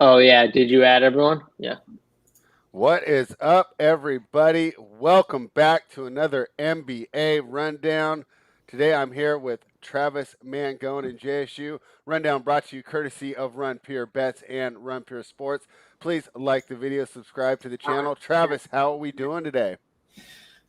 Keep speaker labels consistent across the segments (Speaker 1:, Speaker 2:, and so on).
Speaker 1: Oh yeah, did you add everyone? Yeah.
Speaker 2: What is up, everybody? Welcome back to another NBA rundown. Today I'm here with Travis Mangone and JSU. Rundown brought to you courtesy of Run Pure Bets and Run Pure Sports. Please like the video, subscribe to the channel. Travis, how are we doing today?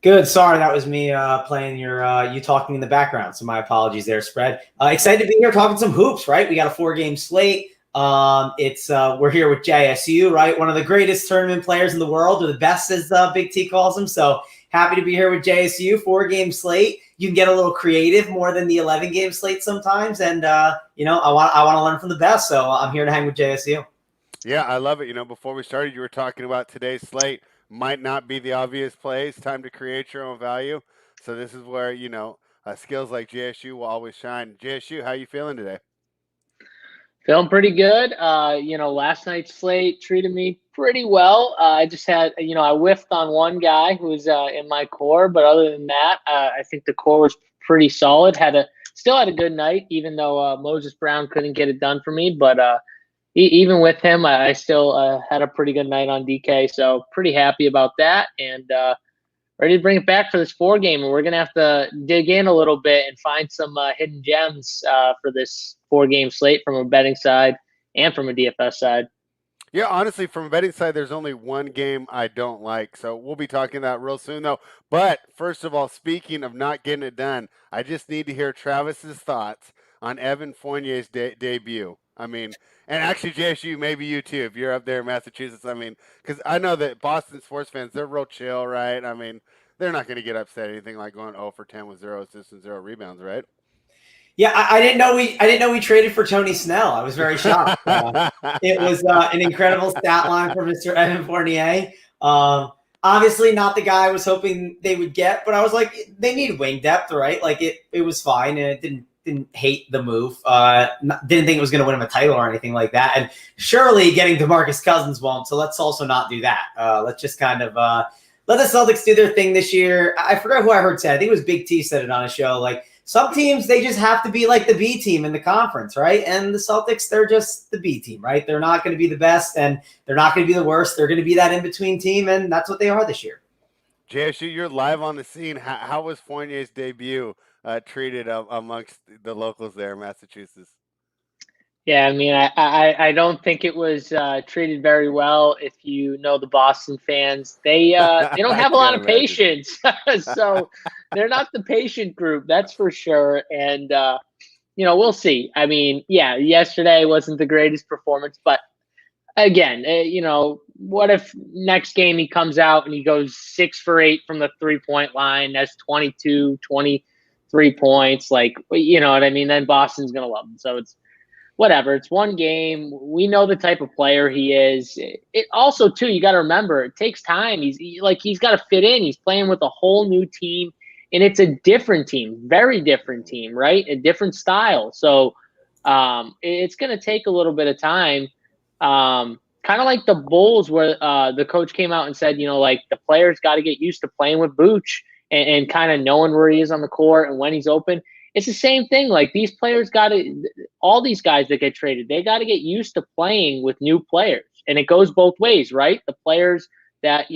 Speaker 3: Good. Sorry, that was me playing you talking in the background. So my apologies there, Spread. Excited to be here talking some hoops, right? We got a 4-game slate. It's we're here with JSU, right? One of the greatest tournament players in the world, or the best, as Big T calls him. So happy to be here with JSU. 4-game slate. You can get a little creative more than the 11-game slate sometimes, and I want to learn from the best. So I'm here to hang with JSU.
Speaker 2: Yeah, I love it. Before we started, you were talking about today's slate might not be the obvious plays. Time to create your own value. So this is where, skills like JSU will always shine. JSU, how you feeling today?
Speaker 1: Feeling pretty good. Last night's slate treated me pretty well. I just had, I whiffed on one guy who was in my core, but other than that, I think the core was pretty solid. Still had a good night, even though Moses Brown couldn't get it done for me. But even with him, I still had a pretty good night on DK. So pretty happy about that, and ready to bring it back for this 4 game. And we're gonna have to dig in a little bit and find some hidden gems for this 4 game slate from a betting side and from a DFS side.
Speaker 2: Yeah, honestly, from a betting side, there's only one game I don't like. So we'll be talking that real soon, though. But first of all, speaking of not getting it done, I just need to hear Travis's thoughts on Evan Fournier's debut. And actually, JSU, maybe you too, if you're up there in Massachusetts. Because I know that Boston sports fans, they're real chill, right? They're not going to get upset at anything like going 0 for 10 with 0 assists and 0 rebounds, right?
Speaker 3: Yeah, I didn't know we traded for Tony Snell. I was very shocked. It was an incredible stat line for Mr. Evan Fournier. Obviously, not the guy I was hoping they would get, but I was like, they need wing depth, right? Like it was fine, and it didn't hate the move. Didn't think it was going to win him a title or anything like that. And surely getting DeMarcus Cousins won't. So let's also not do that. Let's just kind of let the Celtics do their thing this year. I forgot who I heard say. I think it was Big T said it on a show. Like, some teams, they just have to be like the B team in the conference, right? And the Celtics, they're just the B team, right? They're not going to be the best, and they're not going to be the worst. They're going to be that in-between team, and that's what they are this year.
Speaker 2: JSU, you're live on the scene. How was Fournier's debut treated amongst the locals there in Massachusetts?
Speaker 1: Yeah, I mean, I don't think it was treated very well. If you know the Boston fans, they don't
Speaker 2: I
Speaker 1: have a lot
Speaker 2: can't
Speaker 1: of
Speaker 2: imagine.
Speaker 1: patience, so they're not the patient group, that's for sure. And we'll see. I mean, yeah, yesterday wasn't the greatest performance, but again, what if next game he comes out and he goes 6 for 8 from the 3-point line? That's 22, 23 points. Like, you know what I mean? Then Boston's going to love him. So it's whatever. It's 1 game. We know the type of player he is. It also, too, you got to remember, it takes time. He's got to fit in. He's playing with a whole new team, and it's a different team, very different team, right? A different style. So it's going to take a little bit of time. Kind of like the Bulls, where the coach came out and said, like the players got to get used to playing with Booch and kind of knowing where he is on the court and when he's open. It's the same thing. Like these players got to, all these guys that get traded, they got to get used to playing with new players. And it goes both ways, right? The players that,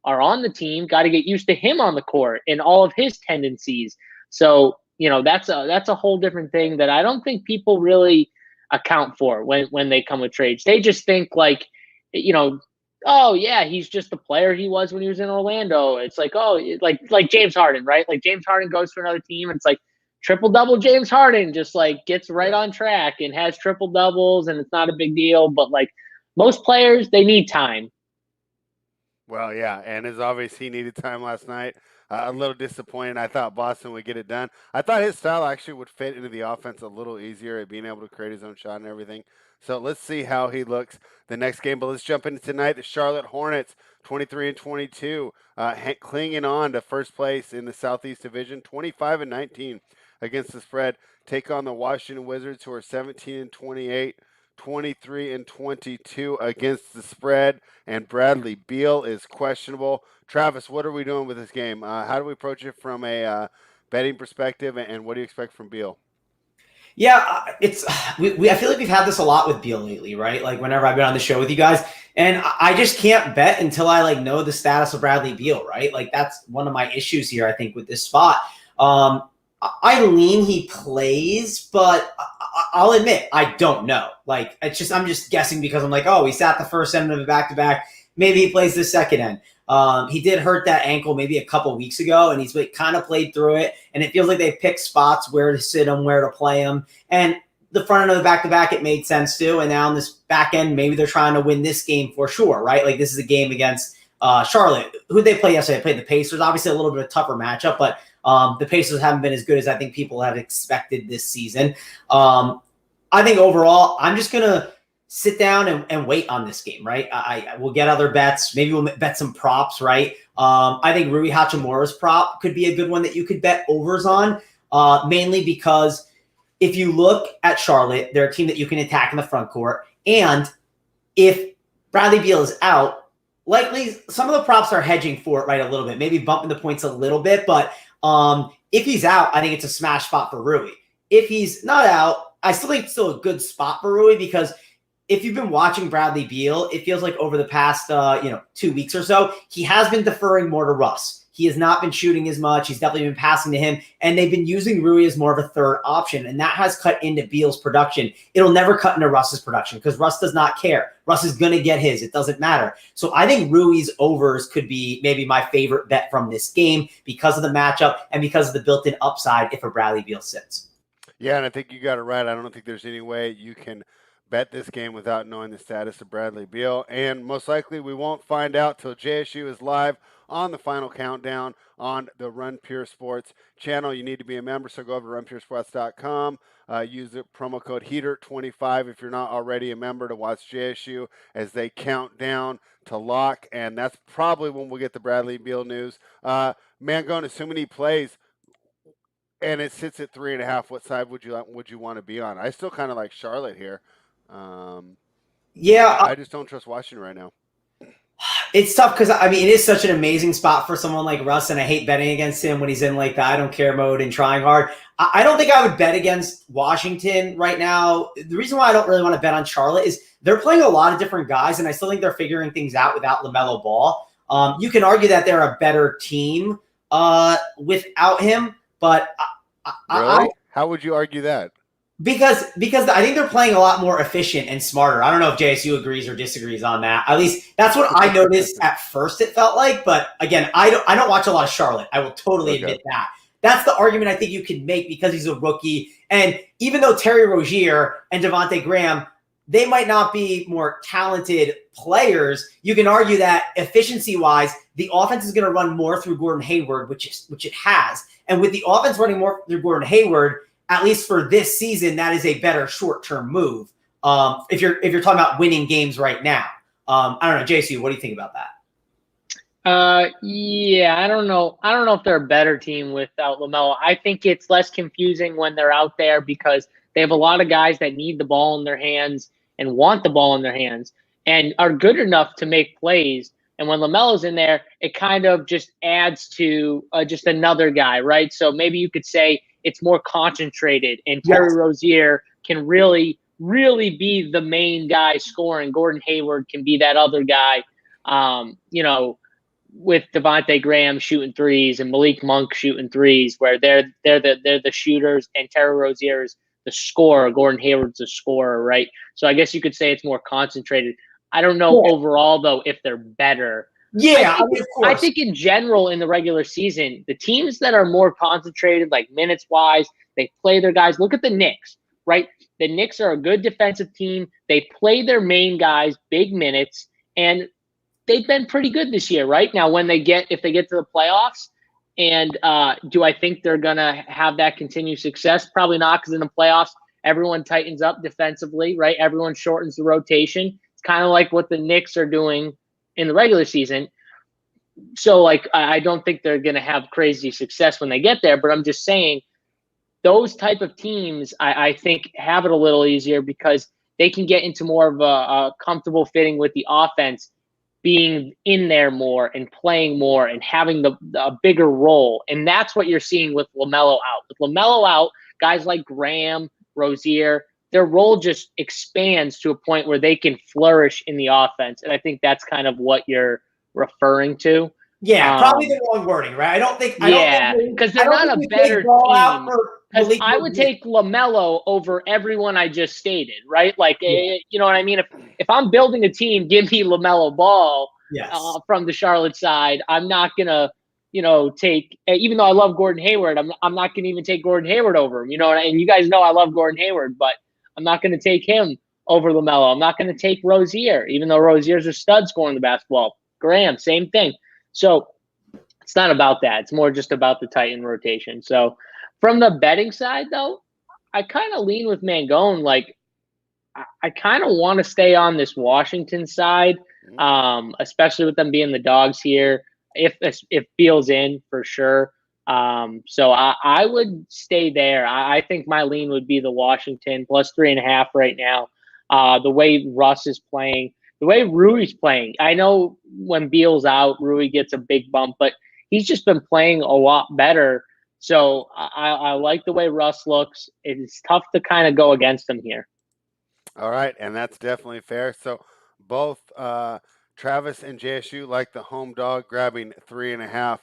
Speaker 1: are on the team got to get used to him on the court and all of his tendencies. So, that's a whole different thing that I don't think people really account for when they come with trades. They just think like, you know, oh yeah, he's just the player he was when he was in Orlando. It's like, oh, like James Harden, right? Like James Harden goes to another team and it's like triple double James Harden just like gets right
Speaker 2: Yeah.
Speaker 1: on track and has triple doubles and it's not a big deal. But like most players, they need time.
Speaker 2: Well, yeah, and as obvious, he needed time last night. A little disappointed. I thought Boston would get it done. I thought his style actually would fit into the offense a little easier at being able to create his own shot and everything. So let's see how he looks the next game. But let's jump into tonight. The Charlotte Hornets, 23 and 22, clinging on to first place in the Southeast Division, 25 and 19 against the spread. Take on the Washington Wizards, who are 17 and 28. 23 and 22 against the spread, and Bradley Beal is questionable. Travis, what are we doing with this game? How do we approach it from a betting perspective, and what do you expect from Beal?
Speaker 3: Yeah, it's I feel like we've had this a lot with Beal lately, right? Like whenever I've been on the show with you guys, and I just can't bet until I like know the status of Bradley Beal, right? Like that's one of my issues here, I think, with this spot. I lean he plays, but I'll admit I don't know. Like I'm just guessing because I'm like, oh, he sat the first end of the back-to-back. Maybe he plays the second end. He did hurt that ankle maybe a couple weeks ago, and he's kind of played through it. And it feels like they picked spots where to sit him, where to play him. And the front end of the back-to-back, it made sense too. And now on this back end, maybe they're trying to win this game for sure, right? Like this is a game against Charlotte. Who did they play yesterday? They played the Pacers. Obviously a little bit of a tougher matchup, but the Pacers haven't been as good as I think people have expected this season. I think overall, I'm just going to sit down and wait on this game, right? I will get other bets. Maybe we'll bet some props, right? I think Rui Hachimura's prop could be a good one that you could bet overs on, mainly because if you look at Charlotte, they're a team that you can attack in the front court. And if Bradley Beal is out, likely some of the props are hedging for it, right, a little bit, maybe bumping the points a little bit. But if he's out, I think it's a smash spot for Rui. If he's not out, I still think it's still a good spot for Rui because if you've been watching Bradley Beal, it feels like over the past 2 weeks or so, he has been deferring more to Russ. He has not been shooting as much. He's definitely been passing to him, and they've been using Rui as more of a third option, and that has cut into Beal's production. It'll never cut into Russ's production because Russ does not care. Russ is going to get his. It doesn't matter. So I think Rui's overs could be maybe my favorite bet from this game because of the matchup and because of the built-in upside if a Bradley Beal sits.
Speaker 2: Yeah, and I think you got it right. I don't think there's any way you can bet this game without knowing the status of Bradley Beal, and most likely we won't find out till JSU is live on the final countdown on the Run Pure Sports channel. You need to be a member, so go over to runpuresports.com. Use the promo code HEATER25 if you're not already a member to watch JSU as they count down to lock, and that's probably when we'll get the Bradley Beal news. Mangone, assuming he plays and it sits at 3.5, what side would you want to be on? I still kind of like Charlotte here. I just don't trust Washington right now.
Speaker 3: It's tough because, I mean, it is such an amazing spot for someone like Russ, and I hate betting against him when he's in like the I don't care mode and trying hard. I don't think I would bet against Washington right now. The reason why I don't really want to bet on Charlotte is they're playing a lot of different guys, and I still think they're figuring things out without LaMelo Ball. You can argue that they're a better team without him, but
Speaker 2: Really? How would you argue that?
Speaker 3: Because I think they're playing a lot more efficient and smarter. I don't know if JSU agrees or disagrees on that. At least that's what I noticed at first it felt like. But again, I don't watch a lot of Charlotte. I will totally admit that. That's the argument I think you can make because he's a rookie. And even though Terry Rozier and Devontae Graham, they might not be more talented players, you can argue that efficiency-wise, the offense is going to run more through Gordon Hayward, which it has. And with the offense running more through Gordon Hayward, at least for this season, that is a better short-term move. If you're talking about winning games right now, I don't know, JC, what do you think about that?
Speaker 1: Yeah, I don't know. I don't know if they're a better team without LaMelo. I think it's less confusing when they're out there because they have a lot of guys that need the ball in their hands and want the ball in their hands and are good enough to make plays. And when LaMelo's in there, it kind of just adds to just another guy, right? So maybe you could say it's more concentrated, and Terry Rozier can really, really be the main guy scoring. Gordon Hayward can be that other guy, with Devontae Graham shooting threes and Malik Monk shooting threes, where they're the shooters, and Terry Rozier is the scorer. Gordon Hayward's the scorer, right? So I guess you could say it's more concentrated. I don't know overall, though, if they're better.
Speaker 3: Yeah,
Speaker 1: I think in general in the regular season, the teams that are more concentrated, like minutes-wise, they play their guys. Look at the Knicks, right? The Knicks are a good defensive team. They play their main guys big minutes, and they've been pretty good this year, right? Now, if they get to the playoffs, and do I think they're going to have that continued success? Probably not, because in the playoffs, everyone tightens up defensively, right? Everyone shortens the rotation. It's kind of like what the Knicks are doing in the regular season. So, I don't think they're going to have crazy success when they get there, but I'm just saying those type of teams, I think, have it a little easier because they can get into more of a comfortable fitting with the offense, being in there more and playing more and having a bigger role. And that's what you're seeing with LaMelo out. With LaMelo out, guys like Graham, Rozier, their role just expands to a point where they can flourish in the offense. And I think that's kind of what you're referring to.
Speaker 3: Yeah, probably the wrong wording, right? I don't think
Speaker 1: because they're not a better team. Because I would take LaMelo over everyone I just stated, right? Like, you know what I mean? If I'm building a team, give me LaMelo Ball from the Charlotte side. I'm not gonna, take. Even though I love Gordon Hayward, I'm not gonna even take Gordon Hayward over him. And you guys know I love Gordon Hayward, but I'm not gonna take him over LaMelo. I'm not gonna take Rozier, even though Rozier's a stud scoring the basketball. Graham, same thing. So it's not about that. It's more just about the Titan rotation. So from the betting side, though, I kind of lean with Mangone. Like, I kind of want to stay on this Washington side, especially with them being the dogs here. If Beal's in, for sure. So I would stay there. I think my lean would be the Washington plus 3.5 right now. The way Russ is playing, the way Rui's playing. I know when Beal's out, Rui gets a big bump, but he's just been playing a lot better. So I like the way Russ looks. It's tough to kind of go against him here.
Speaker 2: All right, and that's definitely fair. So both Travis and JSU like the home dog, grabbing 3.5.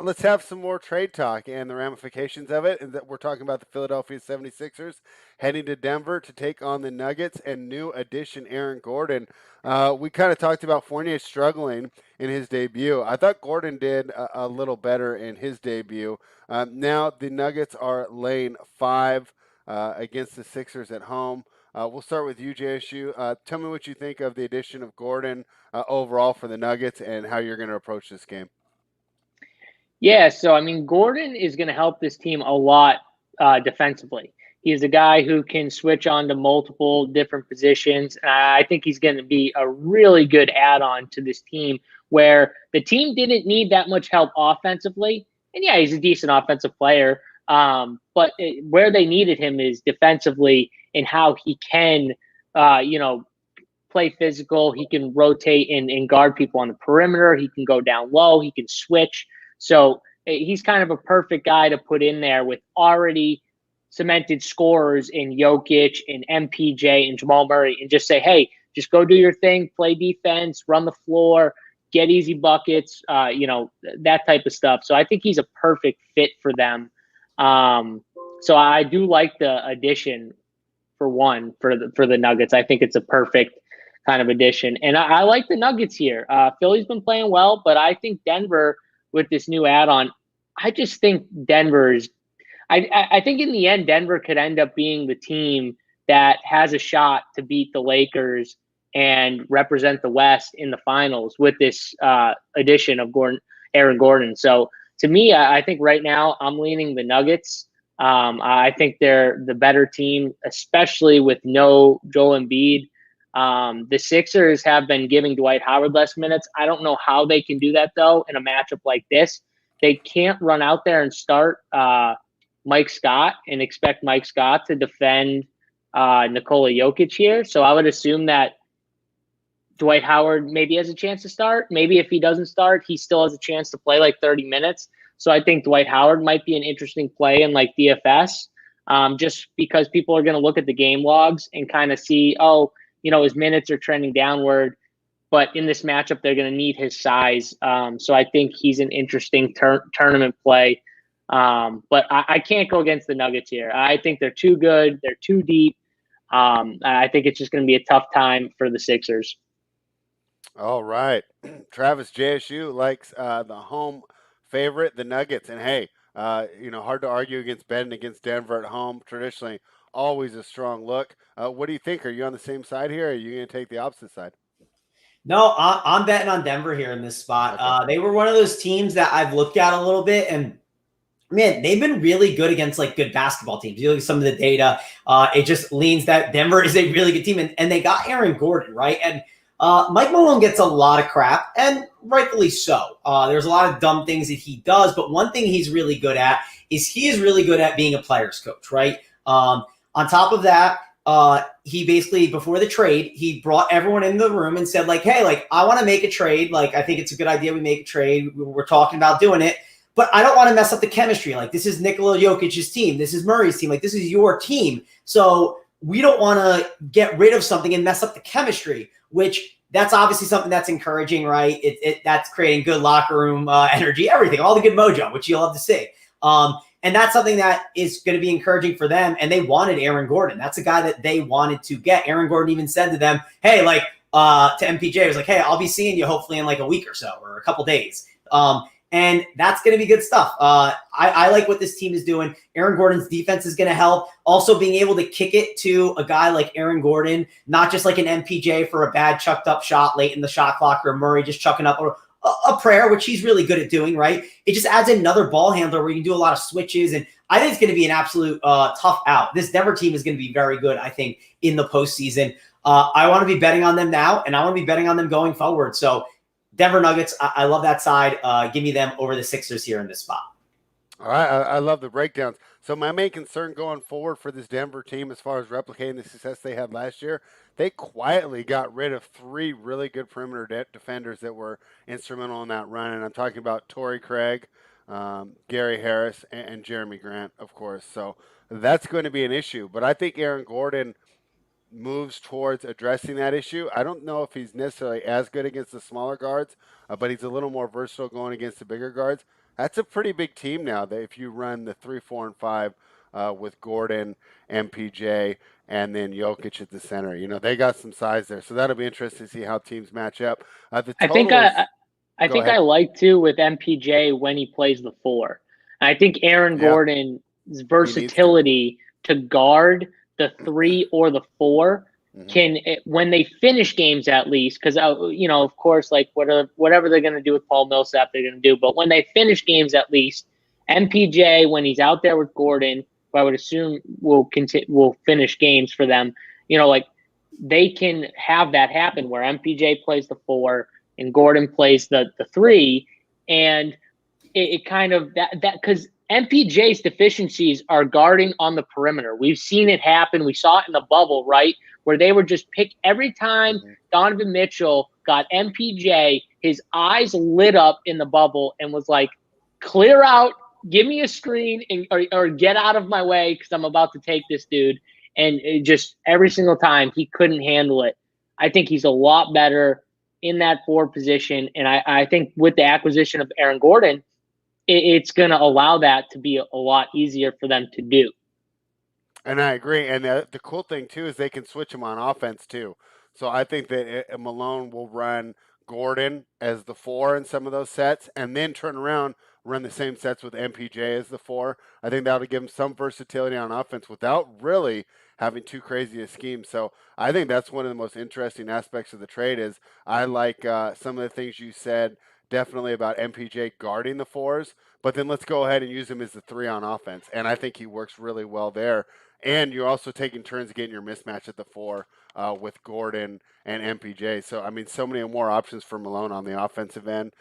Speaker 2: Let's have some more trade talk and the ramifications of it. And that we're talking about the Philadelphia 76ers heading to Denver to take on the Nuggets and new addition Aaron Gordon. We kind of talked about Fournier struggling in his debut. I thought Gordon did a little better in his debut. Now the Nuggets are laying 5 against the Sixers at home. We'll start with you, JSU. Tell me what you think of the addition of Gordon overall for the Nuggets and how you're going to approach this game.
Speaker 1: Yeah, so, I mean, Gordon is going to help this team a lot defensively. He's a guy who can switch on to multiple different positions. I think he's going to be a really good add-on to this team where the team didn't need that much help offensively. And, yeah, he's a decent offensive player. But where they needed him is defensively and how he can, play physical. He can rotate and guard people on the perimeter. He can go down low. He can switch. So he's kind of a perfect guy to put in there with already cemented scorers in Jokic and MPJ and Jamal Murray and just say, hey, just go do your thing, play defense, run the floor, get easy buckets, that type of stuff. So I think he's a perfect fit for them. So I do like the addition for the Nuggets. I think it's a perfect kind of addition. And I like the Nuggets here. Philly's been playing well, but I think Denver with this new add-on, I just think Denver's I think in the end, Denver could end up being the team that has a shot to beat the Lakers and represent the West in the finals with this addition of Aaron Gordon. So to me, I think right now I'm leaning the Nuggets. I think they're the better team, especially with no Joel Embiid. The Sixers have been giving Dwight Howard less minutes. I don't know how they can do that, though, in a matchup like this. They can't run out there and start Mike Scott and expect Mike Scott to defend Nikola Jokic here. So I would assume that Dwight Howard maybe has a chance to start. Maybe if he doesn't start, he still has a chance to play like 30 minutes. So I think Dwight Howard might be an interesting play in like DFS, just because people are going to look at the game logs and kind of see, his minutes are trending downward. But in this matchup, they're going to need his size. So I think he's an interesting tournament play. But I can't go against the Nuggets here. I think they're too good. They're too deep. I think it's just going to be a tough time for the Sixers.
Speaker 2: All right. Travis, JSU likes the home favorite, the Nuggets. And, hey, hard to argue against betting against Denver at home. Traditionally, always a strong look. What do you think? Are you on the same side here, or are you going to take the opposite side?
Speaker 3: No, I'm betting on Denver here in this spot. Okay. They were one of those teams that I've looked at a little bit, and man, they've been really good against like good basketball teams. You look at some of the data, it just leans that Denver is a really good team, and they got Aaron Gordon, right? And Mike Malone gets a lot of crap, and rightfully so. There's a lot of dumb things that he does, but one thing he's really good at is he is really good at being a player's coach, right? On top of that, he basically, before the trade, he brought everyone in the room and said, like, hey, like, I want to make a trade. Like, I think it's a good idea we make a trade. We're talking about doing it. but I don't want to mess up the chemistry. Like, this is Nikola Jokic's team. This is Murray's team. Like, this is your team. So we don't want to get rid of something and mess up the chemistry, which that's obviously something that's encouraging, right? That's creating good locker room energy, everything, all the good mojo, which you'll love to see. And that's something that is going to be encouraging for them. And they wanted Aaron Gordon. That's a guy that they wanted to get. Aaron Gordon even said to them, hey, like, to MPJ, it was like, hey, I'll be seeing you hopefully in like a week or so, or a couple days. And that's going to be good stuff. I like what this team is doing. Aaron Gordon's defense is going to help. Also being able to kick it to a guy like Aaron Gordon, not just like an MPJ for a bad chucked up shot late in the shot clock, or Murray just chucking up a prayer, which he's really good at doing, right? It just adds another ball handler where you can do a lot of switches. And I think it's going to be an absolute tough out. This Denver team is going to be very good, I think, in the postseason. I want to be betting on them now, and I want to be betting on them going forward. So Denver Nuggets, I love that side. Give me them over the Sixers here in this spot.
Speaker 2: All right, I love the breakdowns. So my main concern going forward for this Denver team, as far as replicating the success they had last year, they quietly got rid of 3 really good perimeter defenders that were instrumental in that run. And I'm talking about Torrey Craig, Gary Harris, and Jeremy Grant, of course. So that's going to be an issue. But I think Aaron Gordon moves towards addressing that issue. I don't know if he's necessarily as good against the smaller guards, but he's a little more versatile going against the bigger guards. That's a pretty big team now that if you run the 3, 4, and 5 with Gordon, MPJ, and then Jokic at the center. You know, they got some size there. So that'll be interesting to see how teams match up.
Speaker 1: I think I like to with MPJ when he plays the 4. I think Aaron Gordon's versatility to guard the 3 or the 4 can, when they finish games at least, because, you know, of course, like whatever they're going to do with Paul Millsap, they're going to do. But when they finish games at least, MPJ, when he's out there with Gordon, who I would assume will finish games for them, you know, like they can have that happen where MPJ plays the 4 and Gordon plays the 3. And it kind of that because MPJ's deficiencies are guarding on the perimeter. We've seen it happen. We saw it in the bubble, right? Where they would just pick every time Donovan Mitchell got MPJ, his eyes lit up in the bubble and was like, clear out, give me a screen, or get out of my way because I'm about to take this dude. And it just every single time he couldn't handle it. I think he's a lot better in that 4 position. And I think with the acquisition of Aaron Gordon, it's going to allow that to be a lot easier for them to do.
Speaker 2: And I agree. And the cool thing, too, is they can switch him on offense, too. So I think that Malone will run Gordon as the 4 in some of those sets and then turn around, run the same sets with MPJ as the 4. I think that'll give him some versatility on offense without really having too crazy a scheme. So I think that's one of the most interesting aspects of the trade is I like some of the things you said definitely about MPJ guarding the 4s, but then let's go ahead and use him as the 3 on offense. And I think he works really well there. And you're also taking turns getting your mismatch at the 4 with Gordon and MPJ. So, I mean, so many more options for Malone on the offensive end.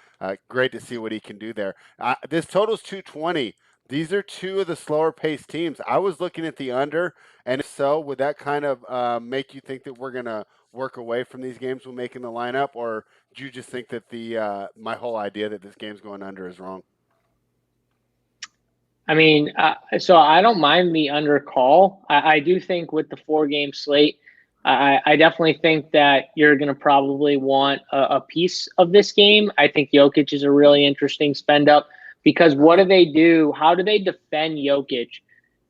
Speaker 2: Great to see what he can do there. This total's 220. These are 2 of the slower paced teams. I was looking at the under, and if so, would that kind of make you think that we're going to work away from these games when making the lineup, or do you just think that my whole idea that this game's going under is wrong?
Speaker 1: I mean, so I don't mind the under call. I do think with the 4-game slate, I definitely think that you're going to probably want a piece of this game. I think Jokic is a really interesting spend up because what do they do? How do they defend Jokic?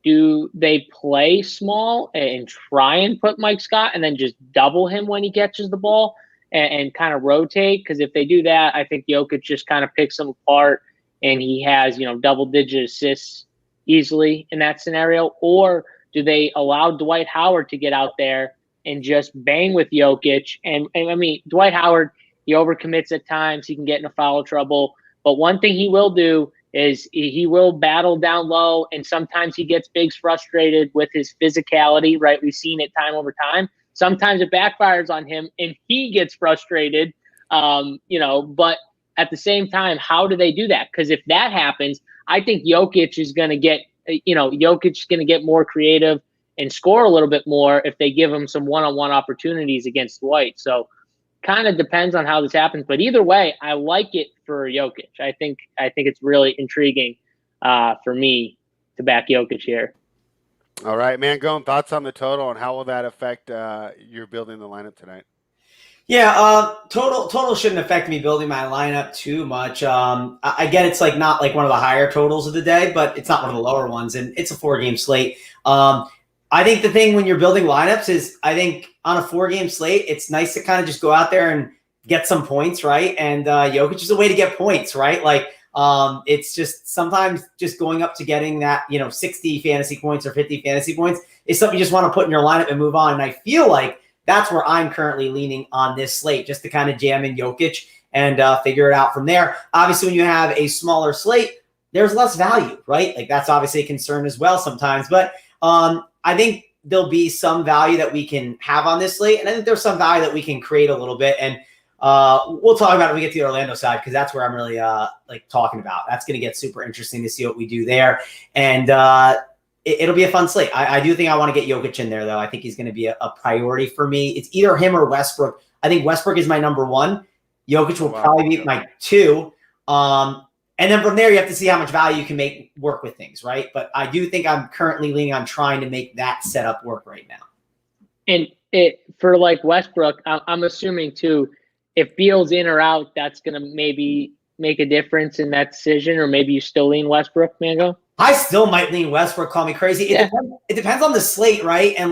Speaker 1: Do they play small and try and put Mike Scott and then just double him when he catches the ball and kind of rotate? Because if they do that, I think Jokic just kind of picks them apart. And he has, you know, double-digit assists easily in that scenario? Or do they allow Dwight Howard to get out there and just bang with Jokic? And I mean, Dwight Howard, he overcommits at times. He can get into foul trouble. But one thing he will do is he will battle down low, and sometimes he gets Biggs frustrated with his physicality, right? We've seen it time over time. Sometimes it backfires on him, and he gets frustrated, you know, but – at the same time, how do they do that? Because if that happens, I think Jokic is going to get, Jokic is going to get more creative and score a little bit more if they give him some one-on-one opportunities against Dwight. So kind of depends on how this happens. But either way, I like it for Jokic. I think it's really intriguing for me to back Jokic here.
Speaker 2: All right, Mangone, thoughts on the total and how will that affect your building the lineup tonight?
Speaker 3: Yeah, total shouldn't affect me building my lineup too much. I get it's like not like one of the higher totals of the day, but it's not one of the lower ones, and it's a 4-game slate. I think the thing when you're building lineups is I think on a 4-game slate, it's nice to kind of just go out there and get some points, right? And Jokic is a way to get points, right? Like it's just sometimes just going up to getting that 60 fantasy points or 50 fantasy points is something you just want to put in your lineup and move on. And I feel like that's where I'm currently leaning on this slate, just to kind of jam in Jokic and figure it out from there. Obviously, when you have a smaller slate, there's less value, right? Like that's obviously a concern as well sometimes. But I think there'll be some value that we can have on this slate. And I think there's some value that we can create a little bit. And we'll talk about it when we get to the Orlando side, because that's where I'm really talking about. That's going to get super interesting to see what we do there. And it'll be a fun slate. I do think I want to get Jokic in there, though. I think he's going to be a priority for me. It's either him or Westbrook. I think Westbrook is my number 1. Jokic will probably be my 2. And then from there, you have to see how much value you can make work with things, right? But I do think I'm currently leaning on trying to make that setup work right now.
Speaker 1: And for like Westbrook, I'm assuming too, if Beal's in or out, that's going to maybe make a difference in that decision, or maybe you still lean Westbrook, Mango?
Speaker 3: I still might lean Westbrook. Call me crazy. It depends on the slate, right? And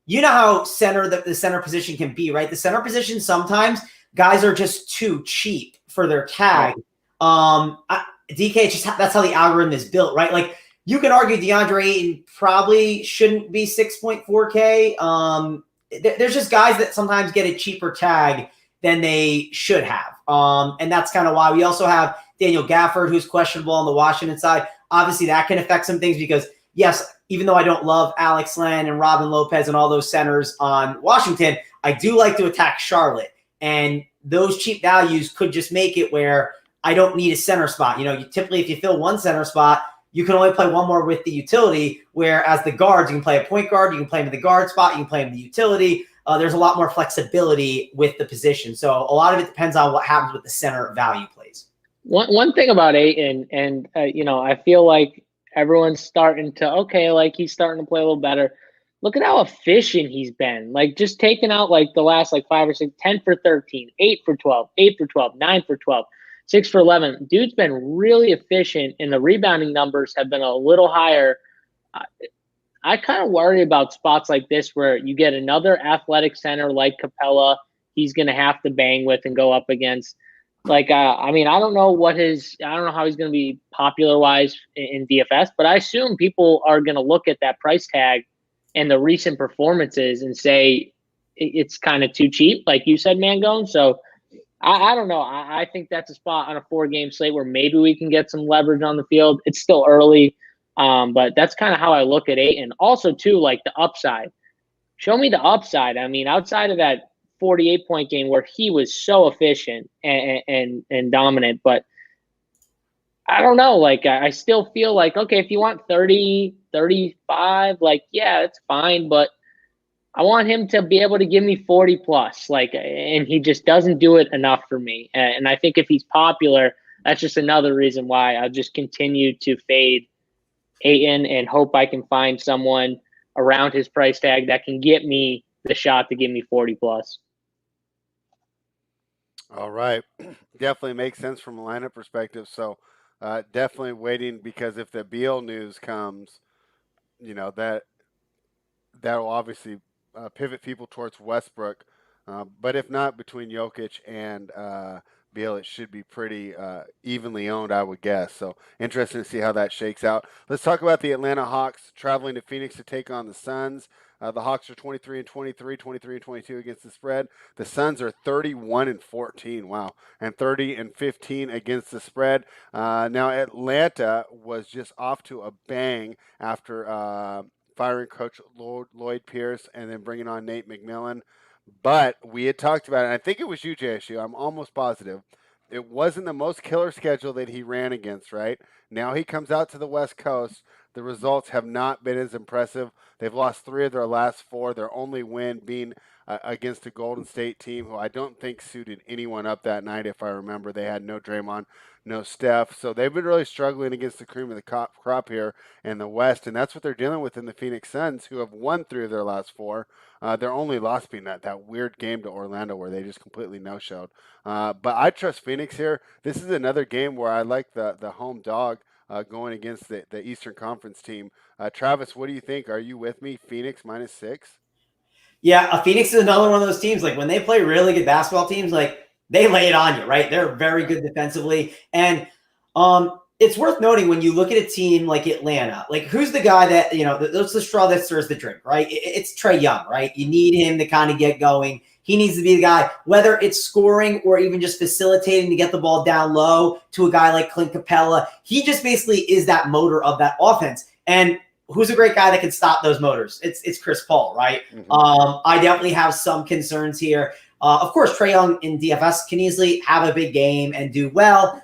Speaker 3: you know how the center position can be, right? The center position, sometimes guys are just too cheap for their tag. DK, that's how the algorithm is built, right? Like you can argue DeAndre Ayton probably shouldn't be 6.4K. There's just guys that sometimes get a cheaper tag than they should have. And that's kind of why we also have Daniel Gafford, who's questionable on the Washington side. Obviously, that can affect some things because, yes, even though I don't love Alex Len and Robin Lopez and all those centers on Washington, I do like to attack Charlotte. And those cheap values could just make it where I don't need a center spot. Typically, if you fill one center spot, you can only play one more with the utility, whereas the guards, you can play a point guard, you can play him in the guard spot, you can play him in the utility. There's a lot more flexibility with the position. So a lot of it depends on what happens with the center value plays.
Speaker 1: One thing about Ayton, and I feel like everyone's starting to, he's starting to play a little better. Look at how efficient he's been. Like just taking out the last 5 or 6, 10 for 13, 8 for 12, 8 for 12, 9 for 12. 6 for 11. Dude's been really efficient, and the rebounding numbers have been a little higher. I kind of worry about spots like this where you get another athletic center like Capella. He's going to have to bang with and go up against. I don't know how he's going to be popular-wise in DFS, but I assume people are going to look at that price tag and the recent performances and say it's kind of too cheap, like you said, Mangone. So I don't know. I think that's a spot on a 4-game slate where maybe we can get some leverage on the field. It's still early, but that's kind of how I look at Ayton. Also, too, the upside. Show me the upside. I mean, outside of that 48-point game where he was so efficient and dominant, but I don't know. I still feel okay, if you want 30, 35, yeah, it's fine, but I want him to be able to give me 40 plus, and he just doesn't do it enough for me. And I think if he's popular, that's just another reason why I'll just continue to fade Ayton and hope I can find someone around his price tag that can get me the shot to give me 40 plus.
Speaker 2: All right. Definitely makes sense from a lineup perspective. So definitely waiting, because if the Beal news comes, that will obviously pivot people towards Westbrook. But if not, between Jokic and Beal, it should be pretty evenly owned, I would guess. So interesting to see how that shakes out. Let's talk about the Atlanta Hawks traveling to Phoenix to take on the Suns. The Hawks are 23-23, 23-22 against the spread. The Suns are 31-14, wow, and 30-15 against the spread. Now Atlanta was just off to a bang after firing Coach Lloyd Pierce and then bringing on Nate McMillan. But we had talked about it, and I think it was you, JSU, I'm almost positive. It wasn't the most killer schedule that he ran against, right? Now he comes out to the West Coast, the results have not been as impressive. They've lost 3 of their last 4. Their only win being against a Golden State team who I don't think suited anyone up that night. If I remember, they had no Draymond, no Steph. So they've been really struggling against the cream of the crop here in the West, and that's what they're dealing with in the Phoenix Suns, who have won 3 of their last 4. Their only loss being that weird game to Orlando where they just completely no-showed. But I trust Phoenix here. This is another game where I like the home dog going against the Eastern Conference team. Travis, what do you think? Are you with me? Phoenix -6?
Speaker 3: Yeah, Phoenix is another one of those teams. Like when they play really good basketball teams, like they lay it on you, right? They're very good defensively. And it's worth noting when you look at a team like Atlanta, like who's the guy that, that's the straw that stirs the drink, right? It's Trae Young, right? You need him to kind of get going. He needs to be the guy, whether it's scoring or even just facilitating to get the ball down low to a guy like Clint Capella. He just basically is that motor of that offense. And who's a great guy that can stop those motors? It's Chris Paul, right? Mm-hmm. I definitely have some concerns here. Of course, Trae Young in DFS can easily have a big game and do well.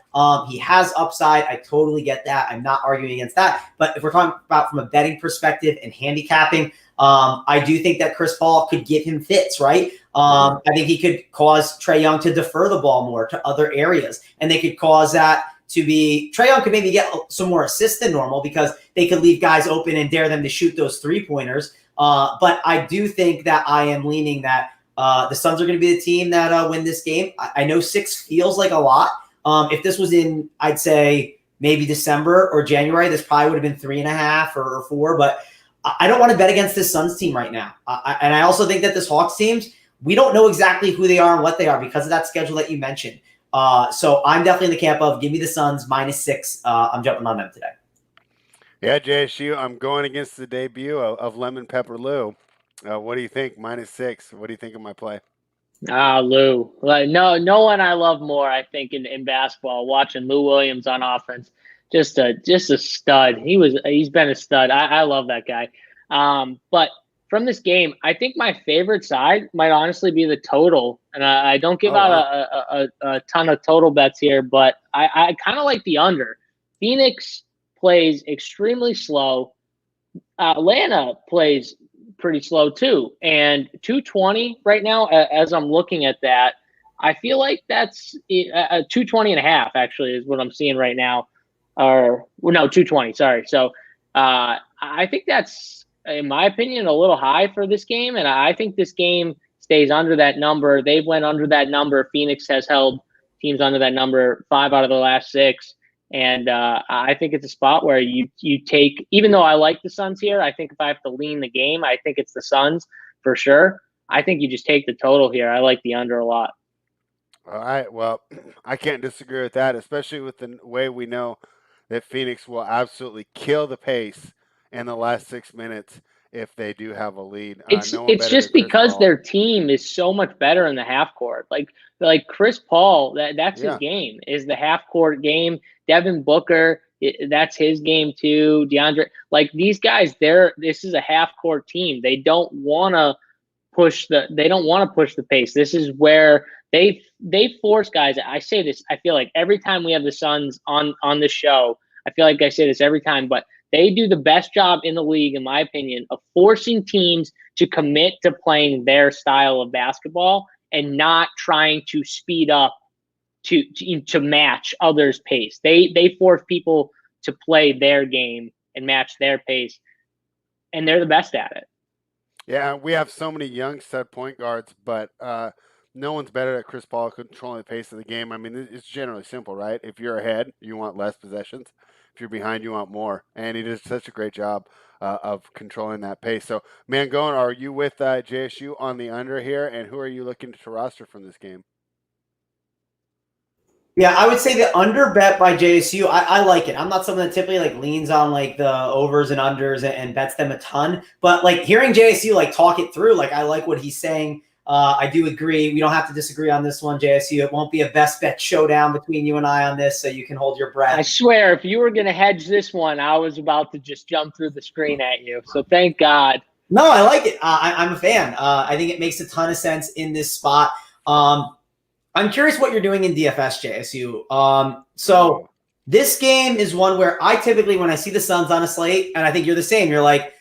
Speaker 3: He has upside. I totally get that. I'm not arguing against that. But if we're talking about from a betting perspective and handicapping, I do think that Chris Paul could give him fits, right? I think he could cause Trae Young to defer the ball more to other areas. And they could cause that to be – Trae Young could maybe get some more assists than normal because they could leave guys open and dare them to shoot those three-pointers. But I do think that I am leaning that the Suns are going to be the team that win this game. I know 6 feels like a lot. If this was in, I'd say, maybe December or January, this probably would have been 3.5 or 4. But I don't want to bet against this Suns team right now. And I also think that this Hawks teams, we don't know exactly who they are and what they are because of that schedule that you mentioned. So I'm definitely in the camp of give me the Suns -6. I'm jumping on them today.
Speaker 2: Yeah, JSU, I'm going against the debut of Lemon Pepper Lou. What do you think? -6. What do you think of my play?
Speaker 1: Lou. Like, no one I love more, I think, in basketball. Watching Lou Williams on offense, just a stud. He's been a stud. I love that guy. But from this game, I think my favorite side might honestly be the total. And I don't give out a ton of total bets here, but I kind of like the under. Phoenix plays extremely slow. Atlanta plays pretty slow too. And 220 right now, as I'm looking at that, I feel like that's 220.5 actually is what I'm seeing right now. Or no, 220. Sorry. So I think that's, in my opinion, a little high for this game. And I think this game stays under that number. They've went under that number. Phoenix has held teams under that number 5 out of the last 6. And I think it's a spot where you take, even though I like the Suns here, I think if I have to lean the game, I think it's the Suns for sure. I think you just take the total here. I like the under a lot.
Speaker 2: All right. Well, I can't disagree with that, especially with the way we know that Phoenix will absolutely kill the pace in the last 6 minutes if they do have a lead.
Speaker 1: It's just because their team is so much better in the half court. Like Chris Paul, that's his game, is the half court game. Devin Booker, that's his game too. DeAndre, like these guys, this is a half court team. They don't want to push the pace. This is where they force guys. I say this, I feel like every time we have the Suns on the show, I feel like I say this every time, but they do the best job in the league, in my opinion, of forcing teams to commit to playing their style of basketball and not trying to speed up to match others' pace. They force people to play their game and match their pace, and they're the best at it.
Speaker 2: Yeah, we have so many young stud point guards, but no one's better at Chris Paul controlling the pace of the game. I mean, it's generally simple, right? If you're ahead, you want less possessions. If you're behind, you want more. And he does such a great job of controlling that pace. So, Mangone, are you with JSU on the under here? And who are you looking to roster from this game?
Speaker 3: Yeah, I would say the under bet by JSU, I like it. I'm not someone that typically leans on the overs and unders and bets them a ton. But hearing JSU talk it through, I like what he's saying. I do agree. We don't have to disagree on this one, JSU. It won't be a best bet showdown between you and I on this, so you can hold your breath.
Speaker 1: I swear, if you were going to hedge this one, I was about to just jump through the screen at you. So thank God.
Speaker 3: No, I like it. I'm a fan. I think it makes a ton of sense in this spot. I'm curious what you're doing in DFS, JSU. So This game is one where I typically, when I see the Suns on a slate, and I think you're the same, you're like,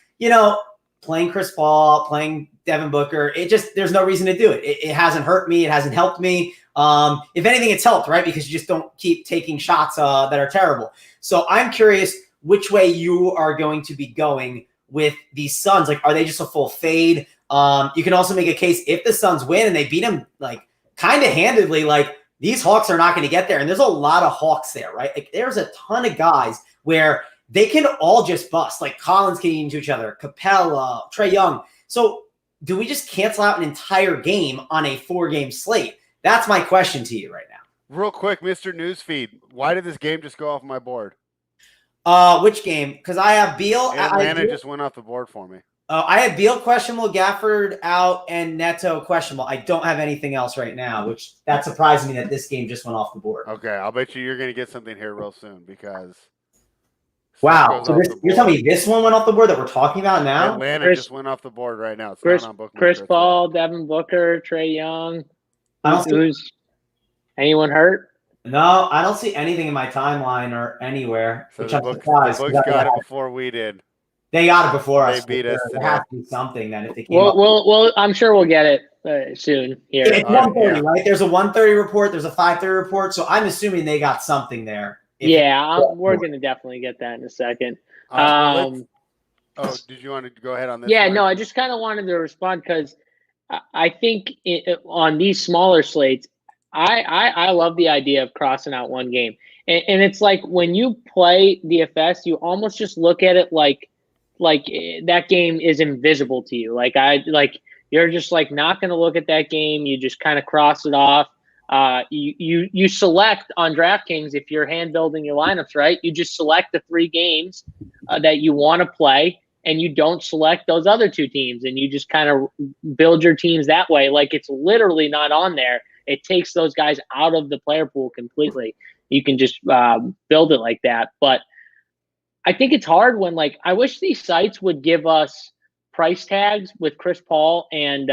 Speaker 3: playing Chris Paul, playing Devin Booker, there's no reason to do it. It hasn't hurt me. It hasn't helped me. If anything, it's helped, right? Because you just don't keep taking shots that are terrible. So I'm curious which way you are going to be going with these Suns. Like, are they just a full fade? You can also make a case if the Suns win and they beat them like kind of handedly, like these Hawks are not going to get there. And there's a lot of Hawks there, right? Like there's a ton of guys where they can all just bust. Like Collins can eat into each other, Capella, Trae Young. So do we just cancel out an entire game on a 4-game slate? That's my question to you right now.
Speaker 2: Real quick, Mr. Newsfeed, why did this game just go off my board?
Speaker 3: Which game? Because I have Beal.
Speaker 2: Atlanta just went off the board for me.
Speaker 3: I have Beal questionable, Gafford out, and Neto questionable. I don't have anything else right now, which that surprised me that this game just went off the board.
Speaker 2: Okay, I'll bet you're going to get something here real soon because.
Speaker 3: Wow, so you're telling me this one went off the board that we're talking about now?
Speaker 2: Atlanta just went off the board right now. It's not on bookmark.
Speaker 1: Chris Paul, Devin Booker, Trae Young. Anyone hurt?
Speaker 3: No, I don't see anything in my timeline or anywhere.
Speaker 2: So
Speaker 3: which
Speaker 2: the
Speaker 3: I'm
Speaker 2: books
Speaker 3: surprised.
Speaker 2: got it before we did.
Speaker 3: They got it before us.
Speaker 2: They beat us.
Speaker 3: There has to be something then if they came
Speaker 1: well, I'm sure we'll get it soon here.
Speaker 3: It's 1:30, right? There's a 1:30 report. There's a 5:30 report. So I'm assuming they got something there.
Speaker 1: We're going to definitely get that in a second.
Speaker 2: Did you want to go ahead on this?
Speaker 1: Yeah, no, I just kind of wanted to respond because I think on these smaller slates, I love the idea of crossing out one game. And it's like when you play DFS, you almost just look at it like that game is invisible to you. You're just like not going to look at that game. You just kind of cross it off. You select on DraftKings if you're hand building your lineups, right? You just select the 3 games that you want to play, and you don't select those other 2 teams, and you just kind of build your teams that way. Like it's literally not on there. It takes those guys out of the player pool completely. You can just build it like that. But I think it's hard when I wish these sites would give us price tags with Chris Paul and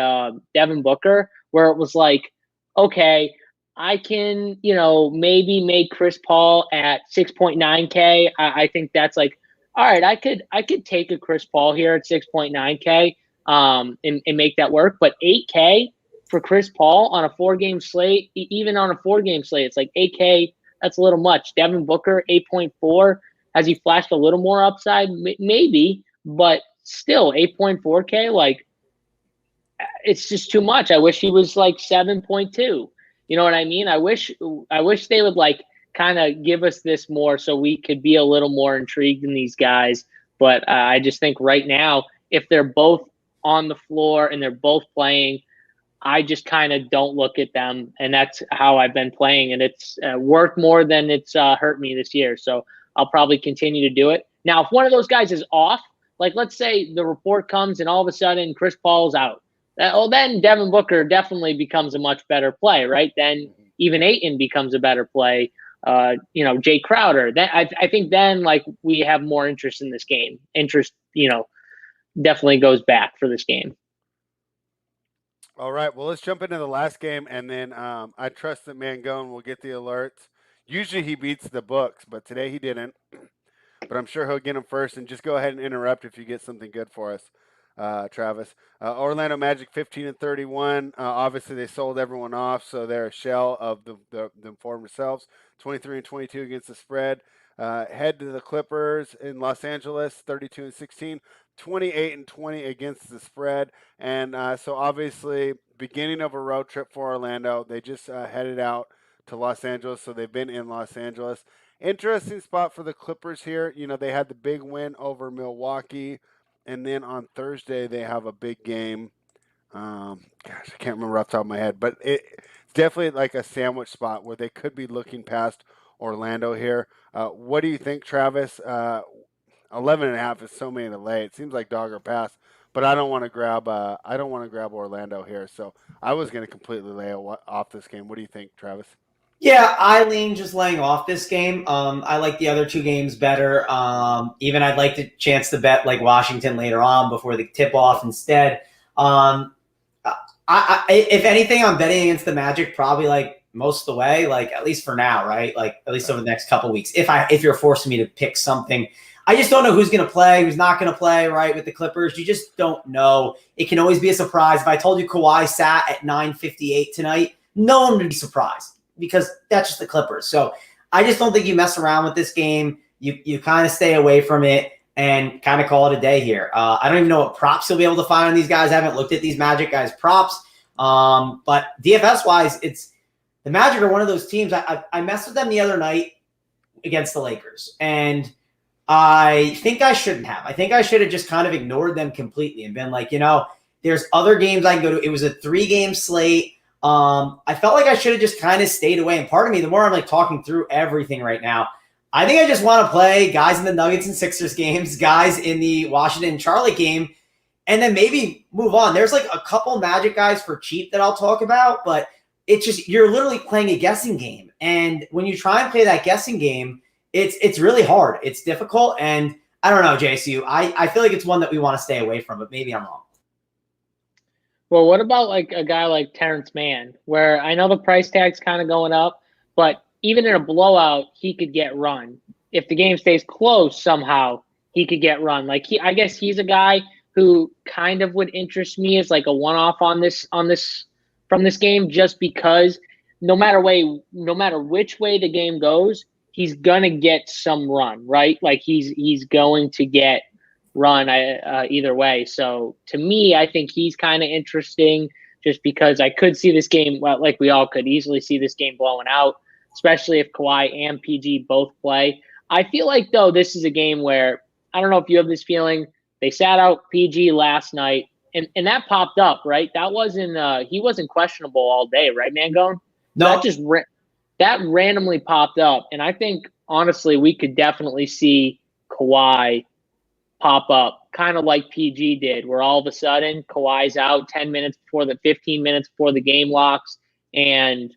Speaker 1: Devin Booker, where it was like, okay, I can, maybe make Chris Paul at 6.9K. I think that's like, all right, I could take a Chris Paul here at 6.9K and make that work. But 8K for Chris Paul on a 4-game slate, even on a 4-game slate, it's like 8K, that's a little much. Devin Booker, 8.4. Has he flashed a little more upside? Maybe, but still 8.4K, it's just too much. I wish he was 7.2. You know what I mean? I wish they would kind of give us this more so we could be a little more intrigued in these guys. But I just think right now, if they're both on the floor and they're both playing, I just kind of don't look at them. And that's how I've been playing. And it's worked more than it's hurt me this year. So I'll probably continue to do it. Now, if one of those guys is off, let's say the report comes and all of a sudden Chris Paul's out. Then Devin Booker definitely becomes a much better play, right? Then even Ayton becomes a better play. Jay Crowder. Then I think then we have more interest in this game. Interest, definitely goes back for this game.
Speaker 2: All right. Well, let's jump into the last game, and then I trust that Mangone will get the alerts. Usually he beats the books, but today he didn't. But I'm sure he'll get them first, and just go ahead and interrupt if you get something good for us. Travis. Orlando Magic 15-31. Obviously, they sold everyone off, so they're a shell of the former selves. 23-22 against the spread. Head to the Clippers in Los Angeles, 32-16. 28-20 against the spread. And so obviously, beginning of a road trip for Orlando. They just headed out to Los Angeles, so they've been in Los Angeles. Interesting spot for the Clippers here. They had the big win over Milwaukee. And then on Thursday, they have a big game. I can't remember off the top of my head. But it's definitely a sandwich spot where they could be looking past Orlando here. What do you think, Travis? 11.5 is so many to lay. It seems like dog or pass. But I don't want to grab Orlando here. So I was going to completely lay off this game. What do you think, Travis?
Speaker 3: Yeah, I lean just laying off this game. I like the other 2 games better. Even I'd like the chance to bet Washington later on before the tip off instead. If anything, I'm betting against the Magic probably most of the way, like at least for now, right? Like at least over the next couple of weeks. If you're forcing me to pick something, I just don't know who's going to play, who's not going to play, right? With the Clippers, you just don't know. It can always be a surprise. If I told you Kawhi sat at 9:58 tonight, no one would be surprised because that's just the Clippers. So I just don't think you mess around with this game. You kind of stay away from it and kind of call it a day here. I don't even know what props you'll be able to find on these guys. I haven't looked at these Magic guys' props. But DFS-wise, the Magic are one of those teams. I messed with them the other night against the Lakers, and I think I shouldn't have. I think I should have just kind of ignored them completely and been like, there's other games I can go to. It was a 3-game slate. I felt like I should have just kind of stayed away. And part of me, the more I'm like talking through everything right now, I think I just want to play guys in the Nuggets and Sixers games, guys in the Washington and Charlotte game, and then maybe move on. There's like a couple Magic guys for cheap that I'll talk about, but it's just you're literally playing a guessing game. And when you try and play that guessing game, it's really hard. It's difficult. And I don't know, JSU. I feel like it's one that we want to stay away from, but maybe I'm wrong.
Speaker 1: Well, what about like a guy like Terrence Mann, where I know the price tag's kind of going up, but even in a blowout, he could get run. If the game stays close somehow, he could get run. Like I guess he's a guy who kind of would interest me as like a one-off from this game, just because no matter which way the game goes, he's gonna get some run, right? Like he's going to get run either way. So to me, I think he's kind of interesting, just because I could see this game, well, like we all could easily see this game blowing out, especially if Kawhi and PG both play. I feel like, though, this is a game where, I don't know if you have this feeling, they sat out PG last night, and that popped up, right? That wasn't he wasn't questionable all day, right, Mangone?
Speaker 3: No.
Speaker 1: That randomly popped up, and I think, honestly, we could definitely see Kawhi pop up, kind of like PG did, where all of a sudden Kawhi's out 15 minutes before the game locks, and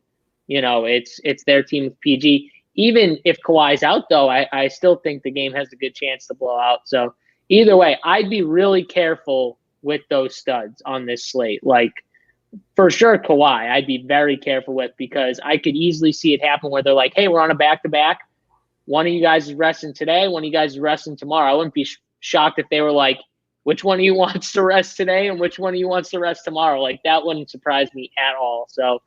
Speaker 1: it's their team with PG. Even if Kawhi's out, though, I still think the game has a good chance to blow out. So either way, I'd be really careful with those studs on this slate. Like, for sure, Kawhi, I'd be very careful with, because I could easily see it happen where they're like, hey, we're on a back-to-back. One of you guys is resting today. One of you guys is resting tomorrow. I wouldn't be shocked if they were like, which one of you wants to rest today and which one of you wants to rest tomorrow? Like, that wouldn't surprise me at all. So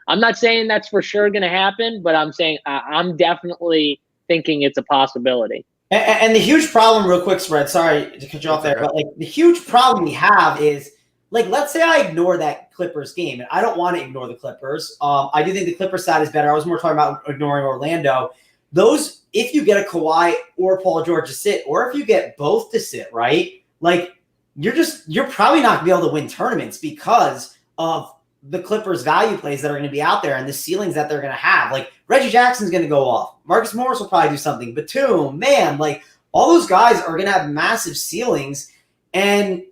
Speaker 1: I'm not saying that's for sure going to happen, but I'm saying I'm definitely thinking it's a possibility.
Speaker 3: And the huge problem, real quick, Spread, sorry to cut you off there, but like the huge problem we have is, like, let's say I ignore that Clippers game, and I don't want to ignore the Clippers. I do think the Clippers side is better. I was more talking about ignoring Orlando. Those, if you get a Kawhi or Paul George to sit, or if you get both to sit, right? Like, you're probably not going to be able to win tournaments because of the Clippers value plays that are going to be out there and the ceilings that they're going to have. Like, Reggie Jackson's going to go off. Marcus Morris will probably do something. Batum, man, like, all those guys are going to have massive ceilings. And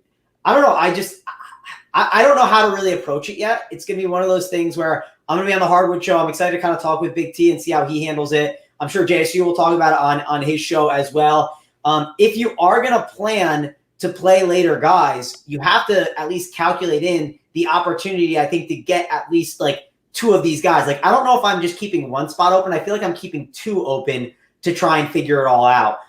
Speaker 3: I don't know. I don't know how to really approach it yet. It's going to be one of those things where I'm going to be on the Hardwood show. I'm excited to kind of talk with Big T and see how he handles it. I'm sure JSU will talk about it on his show as well. If you are going to plan to play later guys, you have to at least calculate in the opportunity, I think, to get at least like two of these guys. Like, I don't know if I'm just keeping one spot open. I feel like I'm keeping two open to try and figure it all out.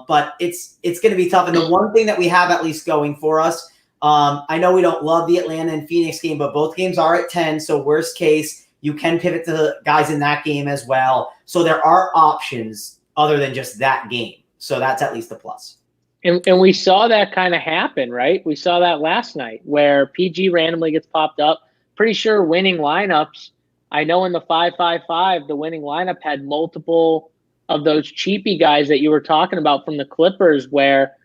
Speaker 3: But it's going to be tough. And the one thing that we have at least going for us, I know we don't love the Atlanta and Phoenix game, but both games are at 10. So worst case, you can pivot to the guys in that game as well. So there are options other than just that game. So that's at least a plus.
Speaker 1: And we saw that kind of happen, right? We saw that last night where PG randomly gets popped up. Pretty sure winning lineups. I know in the 5-5-5, the winning lineup had multiple of those cheapy guys that you were talking about from the Clippers, where,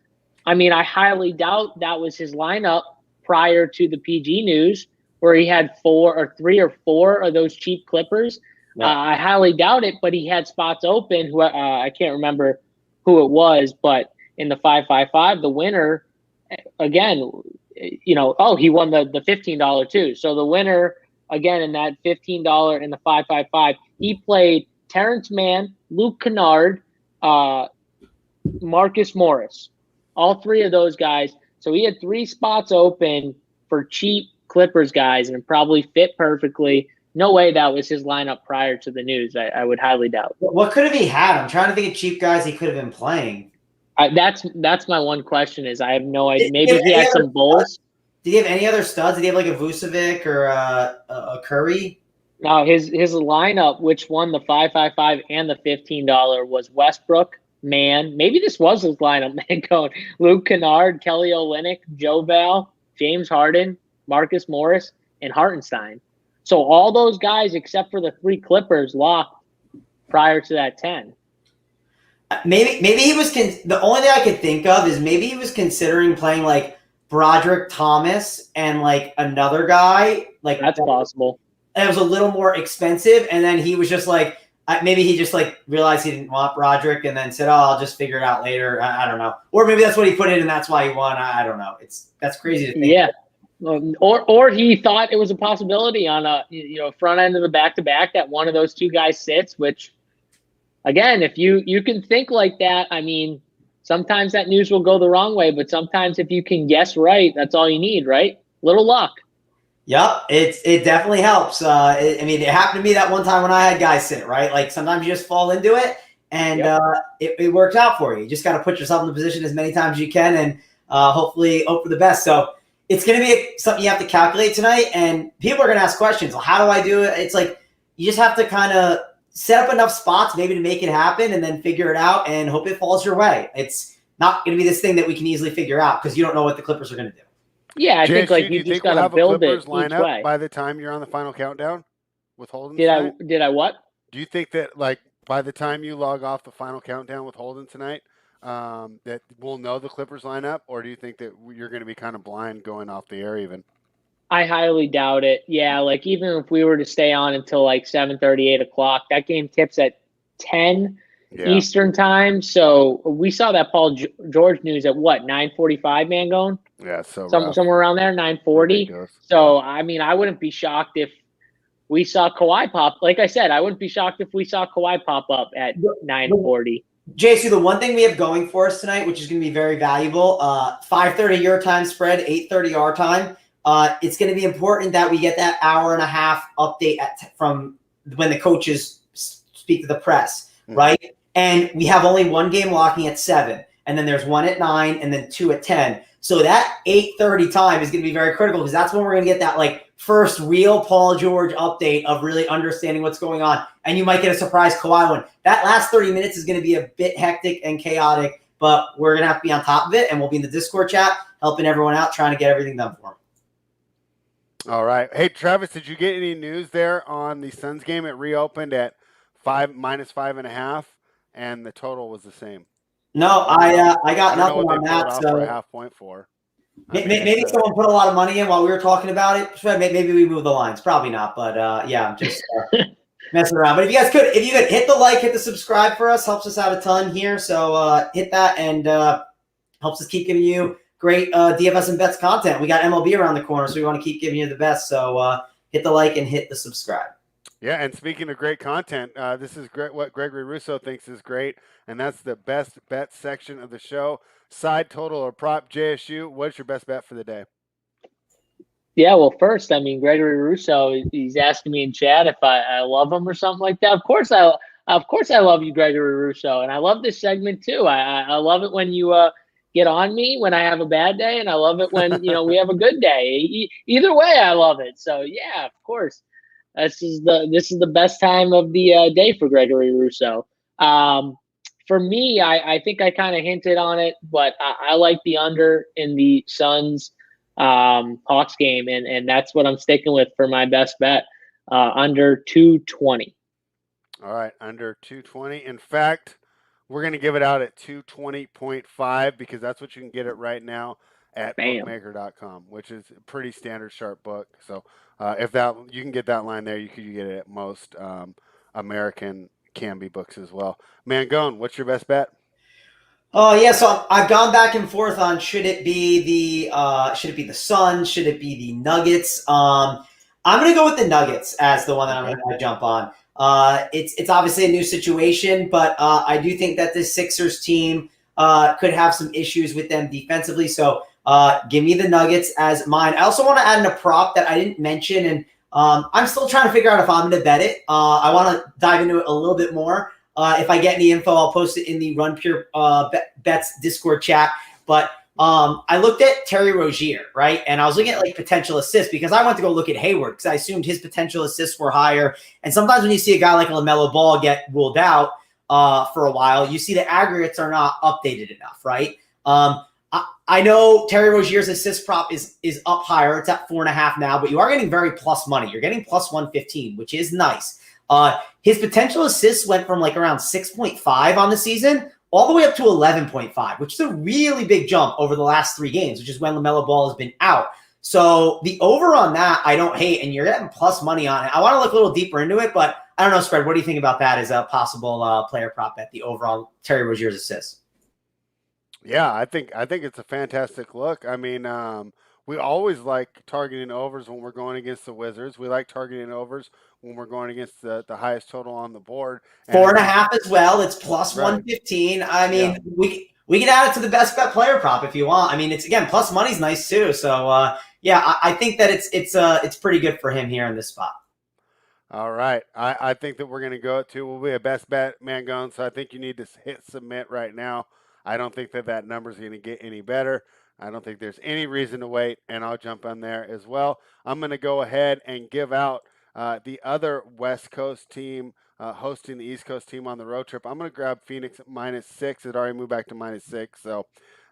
Speaker 1: I mean, I highly doubt that was his lineup prior to the PG news, where he had 3 or 4 of those cheap Clippers. Yeah. I highly doubt it, but he had spots open. I can't remember who it was, but in the 5-5-5, the winner, again, he won the $15 too. So the winner, again, in that $15 in the 5-5-5, he played Terrence Mann, Luke Kennard, Marcus Morris, all 3 of those guys. So he had 3 spots open for cheap Clippers guys, and it probably fit perfectly. no way that was his lineup prior to the news. I would highly doubt.
Speaker 3: What could have he had? I'm trying to think of cheap guys he could have been playing.
Speaker 1: That's my one question is I have no idea. Maybe he had some Bulls.
Speaker 3: Did he have any other studs? Did he have like a Vucevic or a Curry?
Speaker 1: No, his lineup, which won the $555 and the $15, was Westbrook, maybe this was his lineup, Mangone, Luke Kennard, Kelly Olynyk, Joe Val, James Harden, Marcus Morris, and Hartenstein. So all those guys, except for the 3 Clippers, locked prior to that 10.
Speaker 3: Maybe he was the only thing I could think of is maybe he was considering playing like Broderick Thomas and like another guy. Like
Speaker 1: that's possible.
Speaker 3: It was a little more expensive, and then he was just like, maybe he just like realized he didn't want Broderick, and then said, "Oh, I'll just figure it out later." I don't know, or maybe that's what he put in, and that's why he won. I don't know. That's crazy to think.
Speaker 1: Yeah, or he thought it was a possibility on a front end of the back-to-back that one of those 2 guys sits. Which, again, if you can think like that, I mean, sometimes that news will go the wrong way, but sometimes if you can guess right, that's all you need, right? Little luck.
Speaker 3: Yep, it definitely helps. It happened to me that one time when I had guys sit, right? Like sometimes you just fall into it, and it works out for you. You just got to put yourself in the position as many times as you can, and hopefully hope for the best. So it's going to be something you have to calculate tonight, and people are going to ask questions. Well, how do I do it? It's like you just have to kind of set up enough spots maybe to make it happen, and then figure it out and hope it falls your way. It's not going to be this thing that we can easily figure out because you don't know what the Clippers are going to do.
Speaker 1: Yeah, I think like you just got to build it each way.
Speaker 2: By the time you're on the final countdown with Holden
Speaker 1: Did I what?
Speaker 2: Do you think that like by the time you log off the final countdown with Holden tonight, that we'll know the Clippers lineup, or do you think that you're going to be kind of blind going off the air even?
Speaker 1: I highly doubt it. Yeah, like even if we were to stay on until like 7:30, 8 o'clock, that game tips at 10 Eastern time. So we saw that Paul George news at what, 9:45, Mangone?
Speaker 2: Yeah, so
Speaker 1: somewhere around there, 9:40. So I mean, I wouldn't be shocked if we saw Kawhi pop. Like I said, I wouldn't be shocked if we saw Kawhi pop up at 9:40.
Speaker 3: JSU, the one thing we have going for us tonight, which is going to be very valuable, 5:30 your time spread, 8:30 our time. It's going to be important that we get that hour and a half update from when the coaches speak to the press, right? And we have only one game locking at 7, and then there's one at 9, and then 2 at 10. So that 8:30 time is going to be very critical because that's when we're going to get that like first real Paul George update of really understanding what's going on. And you might get a surprise Kawhi one. That last 30 minutes is going to be a bit hectic and chaotic, but we're going to have to be on top of it, and we'll be in the Discord chat helping everyone out, trying to get everything done for them.
Speaker 2: All right. Hey, Travis, did you get any news there on the Suns game? It reopened at -5.5, and the total was the same.
Speaker 3: No, I got nothing on that. So
Speaker 2: for a half point for.
Speaker 3: Maybe someone put a lot of money in while we were talking about it. Maybe we moved the lines. Probably not, but yeah, I'm just messing around. But if you could hit the like, hit the subscribe for us, helps us out a ton here. So hit that and helps us keep giving you great DFS and bets content. We got MLB around the corner, so we want to keep giving you the best. So hit the like and hit the subscribe.
Speaker 2: Yeah, and speaking of great content, this is great. What Gregory Russo thinks is great, and that's the best bet section of the show. Side total or prop, JSU. What's your best bet for the day?
Speaker 1: Yeah, well, first, I mean, Gregory Russo, he's asking me in chat if I love him or something like that. Of course I love you, Gregory Russo, and I love this segment too. I love it when you get on me when I have a bad day, and I love it when we have a good day. Either way, I love it. So yeah, of course. This is the best time of the day for Gregory Russo. For me, I think I kind of hinted on it, but I like the under in the Suns Hawks game, and that's what I'm sticking with for my best bet, under 220.
Speaker 2: All right, under 220. In fact, we're going to give it out at 220.5 because that's what you can get it right now at bookmaker.com, which is a pretty standard sharp book. So if that you can get that line there, you could get it at most American Canby books as well. Mangone, what's your best bet?
Speaker 3: Oh yeah, so I've gone back and forth on should it be the Suns, should it be the Nuggets? I'm going to go with the Nuggets as the one that I'm going to jump on. It's obviously a new situation, but I do think that this Sixers team could have some issues with them defensively. So give me the Nuggets as mine. I also want to add in a prop that I didn't mention, and I'm still trying to figure out if I'm going to bet it. I want to dive into it a little bit more. If I get any info, I'll post it in the Run Pure Bets Discord chat. But I looked at Terry Rozier, right? And I was looking at like potential assists because I went to go look at Hayward because I assumed his potential assists were higher. And sometimes when you see a guy like LaMelo Ball get ruled out for a while, you see the aggregates are not updated enough, right? I know Terry Rozier's assist prop is up higher. It's at 4.5 now, but you are getting very plus money. You're getting plus 115, which is nice. His potential assists went from like around 6.5 on the season all the way up to 11.5, which is a really big jump over the last 3 games, which is when LaMelo Ball has been out. So the over on that, I don't hate, and you're getting plus money on it. I want to look a little deeper into it, but I don't know, Spread. What do you think about that as a possible player prop at the over on Terry Rozier's assists?
Speaker 2: Yeah, I think it's a fantastic look. I mean, we always like targeting overs when we're going against the Wizards. We like targeting overs when we're going against the highest total on the board.
Speaker 3: 4.5 as well. It's plus 115. I mean, we can add it to the best bet player prop if you want. I mean, it's again plus money's nice too. So I think that it's pretty good for him here in this spot.
Speaker 2: All right, I think that we're going to go to will be a best bet Mangone. So I think you need to hit submit right now. I don't think that number is going to get any better. I don't think there's any reason to wait, and I'll jump on there as well. I'm going to go ahead and give out the other West Coast team hosting the East Coast team on the road trip. I'm going to grab Phoenix at -6. It already moved back to -6, so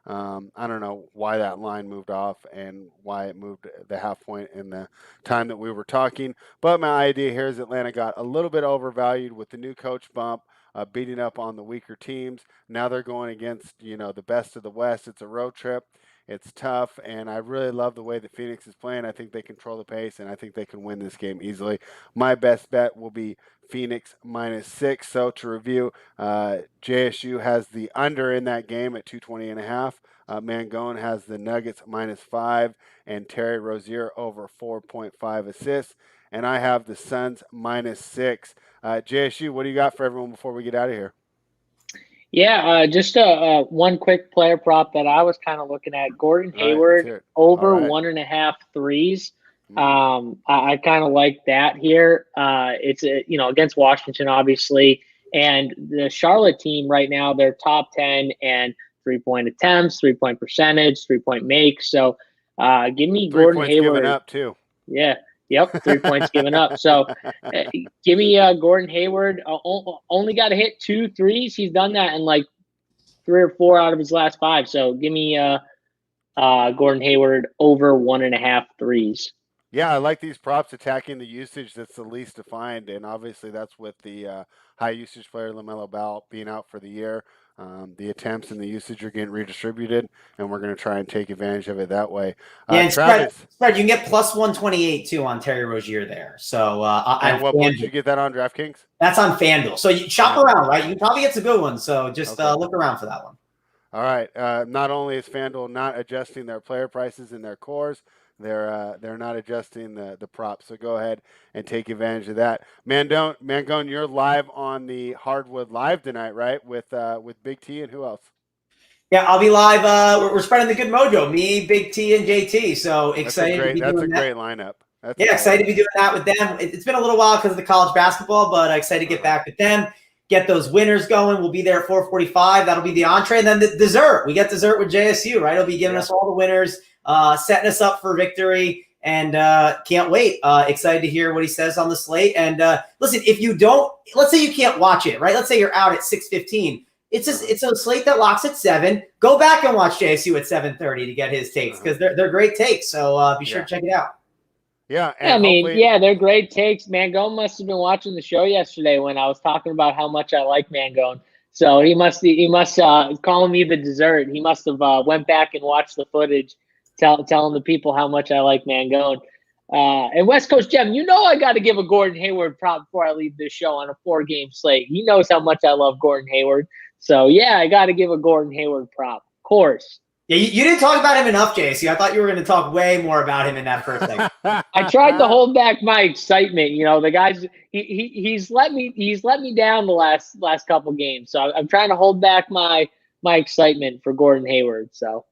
Speaker 2: I don't know why that line moved off and why it moved the half point in the time that we were talking. But my idea here is Atlanta got a little bit overvalued with the new coach bump. Beating up on the weaker teams. Now they're going against, the best of the West. It's a road trip. It's tough, and I really love the way that Phoenix is playing. I think they control the pace, and I think they can win this game easily. My best bet will be Phoenix -6. So to review, JSU has the under in that game at 220.5. Mangone has the Nuggets -5, and Terry Rozier over 4.5 assists. And I have the Suns -6. JSU, what do you got for everyone before we get out of here?
Speaker 1: Yeah, just one quick player prop that I was kind of looking at. Gordon Hayward over 1.5 threes. I kind of like that here. It's against Washington, obviously, and the Charlotte team right now, they're top 10 and 3-point attempts, 3-point percentage, 3-point makes. So give me Gordon Hayward.
Speaker 2: Given up too.
Speaker 1: Yeah. Yep, 3 points given up. So give me Gordon Hayward. Only got to hit 2 threes. He's done that in like 3 or 4 out of his last 5. So give me Gordon Hayward over 1.5 threes.
Speaker 2: Yeah, I like these props attacking the usage that's the least defined. And obviously that's with the high usage player LaMelo Ball being out for the year. The attempts and the usage are getting redistributed, and we're going to try and take advantage of it that way.
Speaker 3: And
Speaker 2: Travis,
Speaker 3: spread, you can get plus 128 too on Terry Rozier there. So,
Speaker 2: and what point did you get that on DraftKings?
Speaker 3: That's on FanDuel. So you shop around, right? You can probably get some good ones. So just look around for that one.
Speaker 2: All right. Not only is FanDuel not adjusting their player prices in their cores, they're not adjusting the props. So go ahead and take advantage of that. Mangone, you're live on the Hardwood Live tonight, right? With Big T and who else?
Speaker 3: Yeah, I'll be live. We're spreading the good mojo. Me, Big T, and JT. So excited.
Speaker 2: That's a great lineup.
Speaker 3: Excited to be doing that with them. It's been a little while because of the college basketball, but excited to get back with them. Get those winners going. We'll be there at 4:45. That'll be the entree, and then the dessert. We get dessert with JSU, right? He'll be giving us all the winners. Setting us up for victory, and can't wait. Excited to hear what he says on the slate. And listen, if you don't, let's say you can't watch it, right? Let's say you're out at 6:15. It's a slate that locks at 7. Go back and watch JSU at 7:30 to get his takes because they're great takes. So be sure to check it out.
Speaker 2: Yeah,
Speaker 1: they're great takes. Mangone must have been watching the show yesterday when I was talking about how much I like Mangone. So he must calling me the dessert. He must have went back and watched the footage. Telling the people how much I like Mangone. And West Coast Gem, I got to give a Gordon Hayward prop before I leave this show on a 4-game slate. He knows how much I love Gordon Hayward. So, yeah, I got to give a Gordon Hayward prop. Of course.
Speaker 3: Yeah, you didn't talk about him enough, JC. I thought you were going to talk way more about him in that first thing.
Speaker 1: I tried to hold back my excitement. The guy's he's let me down the last couple games. So I'm trying to hold back my excitement for Gordon Hayward. So.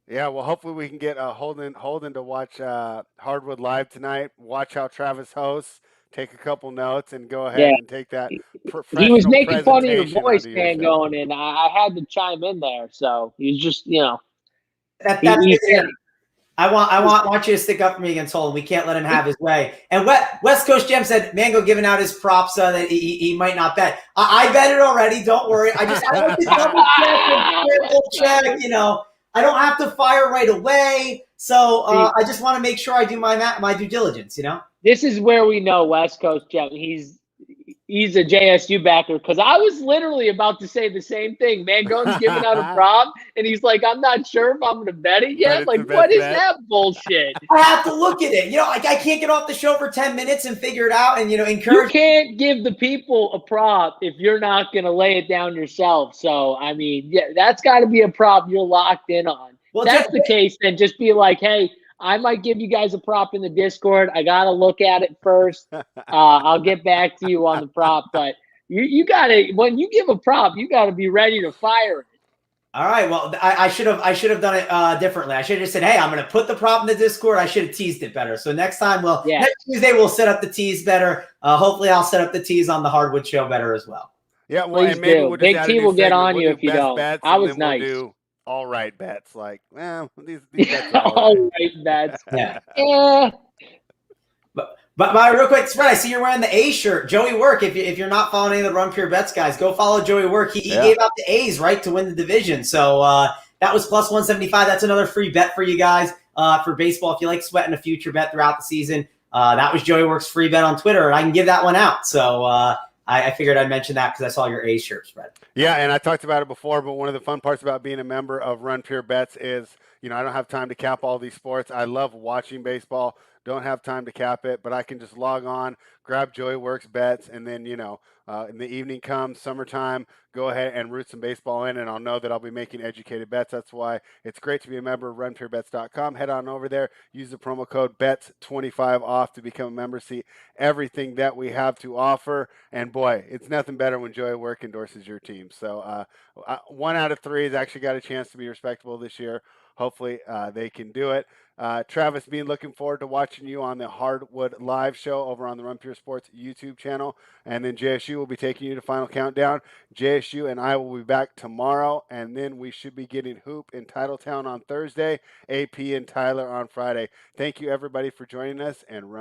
Speaker 2: Yeah, well, hopefully we can get Holden to watch Hardwood live tonight. Watch how Travis hosts. Take a couple notes and go
Speaker 1: Yeah.
Speaker 2: ahead and take that
Speaker 1: He was
Speaker 2: professional
Speaker 1: making fun of your
Speaker 2: presentation
Speaker 1: voice,
Speaker 2: onto your
Speaker 1: man,
Speaker 2: show.
Speaker 1: going, and I had to chime in there. So he was just,
Speaker 3: That's
Speaker 1: he
Speaker 3: good.
Speaker 1: said,
Speaker 3: I want you to stick up for me against Holden. We can't let him have his way. And West Coast Gem said Mango giving out his props that he might not bet. I bet it already. Don't worry. I like to double check. I don't have to fire right away. So I just want to make sure I do my due diligence.
Speaker 1: This is where we know West Coast Gem. He's a JSU backer, because I was literally about to say the same thing. Mangone's giving out a prop, and he's like, I'm not sure if I'm going to bet it yet. Like, what is that bullshit?
Speaker 3: I have to look at it. I can't get off the show for 10 minutes and figure it out and, encourage.
Speaker 1: You can't give the people a prop if you're not going to lay it down yourself. So, I mean, yeah, that's got to be a prop you're locked in on. Well, if that's the case, then just be like, hey, I might give you guys a prop in the Discord. I got to look at it first. I'll get back to you on the prop. But you got to, when you give a prop, you got to be ready to fire it.
Speaker 3: All right. Well, I should have done it differently. I should have just said, hey, I'm going to put the prop in the Discord. I should have teased it better. So next time, next Tuesday, we'll set up the tease better. Hopefully I'll set up the tease on the Hardwood show better as well.
Speaker 2: Yeah. Well, and maybe we'll
Speaker 1: Big T will get on you if you don't. I was nice.
Speaker 2: We'll do all right bets. Like, these bets are
Speaker 1: all right bets.
Speaker 3: Yeah. But real quick, Spread, I see you're wearing the A shirt. Joey Work, if you're not following any of the Run Pure Bets guys, go follow Joey Work. He gave out the A's, right, to win the division. So that was plus 175. That's another free bet for you guys for baseball. If you like sweating a future bet throughout the season, that was Joey Work's free bet on Twitter, and I can give that one out. So I figured I'd mention that because I saw your A shirt, Spread.
Speaker 2: Yeah, and I talked about it before, but one of the fun parts about being a member of Run Pure Bets is, I don't have time to cap all these sports. I love watching baseball. Don't have time to cap it, but I can just log on, grab Joey Works bets, and then, in the evening comes, summertime, go ahead and root some baseball in, and I'll know that I'll be making educated bets. That's why it's great to be a member of runpurebets.com. Head on over there, use the promo code BETS25 off to become a member, see everything that we have to offer. And boy, it's nothing better when Joey Work endorses your team. So 1 out of 3 has actually got a chance to be respectable this year. Hopefully they can do it. Travis, looking forward to watching you on the Hardwood live show over on the Run Pure Sports YouTube channel. And then JSU will be taking you to Final Countdown. JSU and I will be back tomorrow. And then we should be getting Hoop in Titletown on Thursday, AP and Tyler on Friday. Thank you, everybody, for joining us. And